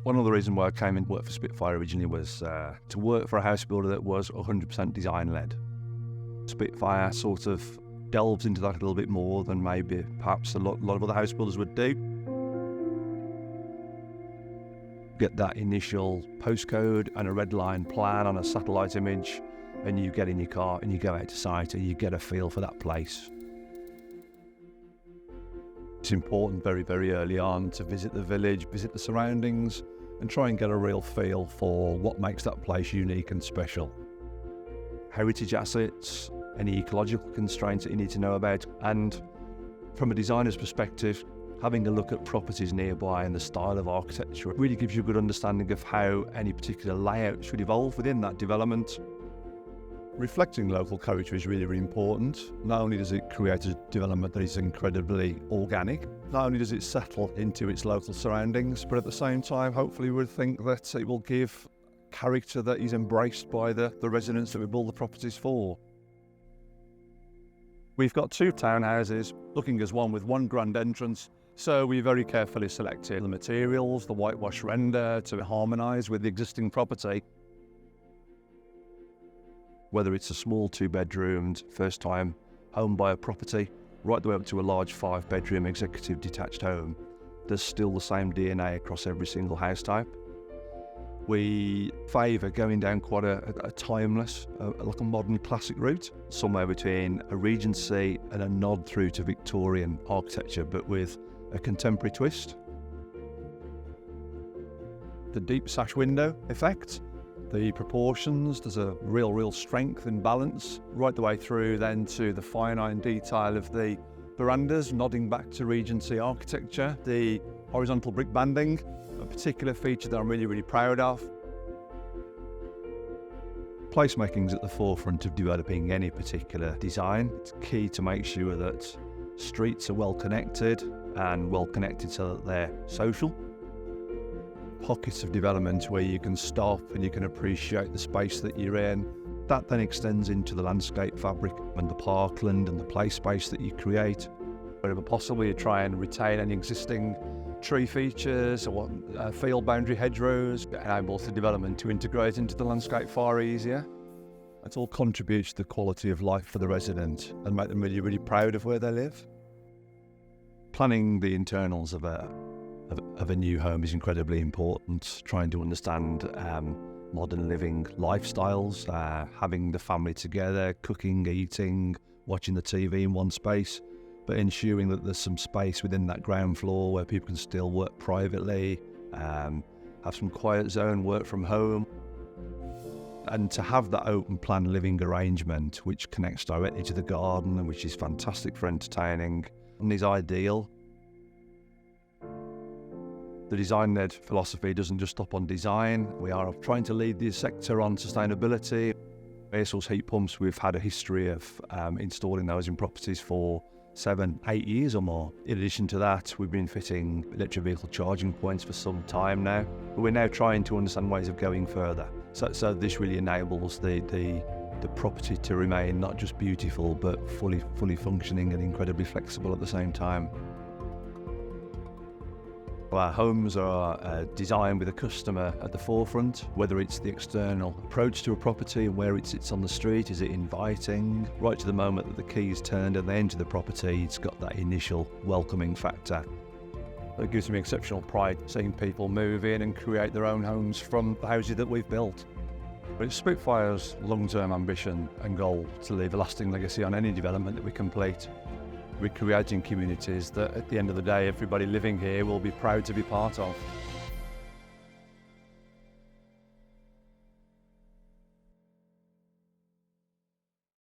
One of the reasons why I came and worked for Spitfire originally was to work for a house builder that was 100% design-led. Spitfire sort of delves into that a little bit more than maybe perhaps a lot of other house builders would do. Get that initial postcode and a red line plan on a satellite image, and you get in your car and you go out to site and you get a feel for that place. It's important very, very early on to visit the village, visit the surroundings, and try and get a real feel for what makes that place unique and special. Heritage assets, any ecological constraints that you need to know about, and from a designer's perspective, having a look at properties nearby and the style of architecture really gives you a good understanding of how any particular layout should evolve within that development. Reflecting local character is really, really important. Not only does it create a development that is incredibly organic, not only does it settle into its local surroundings, but at the same time, hopefully we think that it will give character that is embraced by the residents that we build the properties for. We've got 2 townhouses, looking as one with one grand entrance, so we very carefully selected the materials, the whitewash render to harmonise with the existing property. Whether it's a small 2-bedroomed first-time home buyer property, right the way up to a large 5-bedroom executive detached home, there's still the same DNA across every single house type. We favour going down quite a timeless, like a modern classic route, somewhere between a Regency and a nod through to Victorian architecture, but with a contemporary twist. The deep sash window effect, the proportions, there's a real strength and balance right the way through then to the fine detail of the verandas, nodding back to Regency architecture. The horizontal brick banding, a particular feature that I'm really proud of. Placemaking is at the forefront of developing any particular design. It's key to make sure that streets are well connected and well connected so that they're social. Pockets of development where you can stop and you can appreciate the space that you're in. That then extends into the landscape fabric and the parkland and the play space that you create. Wherever possible, you try and retain any existing tree features or field boundary hedgerows. It enables the development to integrate into the landscape far easier. It all contributes to the quality of life for the resident and make them really proud of where they live. Planning the internals of a new home is incredibly important, trying to understand modern living lifestyles, having the family together, cooking, eating, watching the TV in one space, but ensuring that there's some space within that ground floor where people can still work privately, have some quiet zone, work from home, and to have that open plan living arrangement which connects directly to the garden and which is fantastic for entertaining and is ideal. The design-led philosophy doesn't just stop on design. We are trying to lead the sector on sustainability. Air source heat pumps, we've had a history of installing those in properties for 7-8 years or more. In addition to that, we've been fitting electric vehicle charging points for some time now, but we're now trying to understand ways of going further. So this really enables the property to remain not just beautiful, but fully functioning and incredibly flexible at the same time. Our homes are designed with a customer at the forefront, whether it's the external approach to a property and where it sits on the street, is it inviting, right to the moment that the key is turned and they enter the property, it's got that initial welcoming factor. It gives me exceptional pride seeing people move in and create their own homes from the houses that we've built. But it's Spitfire's long-term ambition and goal to leave a lasting legacy on any development that we complete. We're creating communities that at the end of the day, everybody living here will be proud to be part of.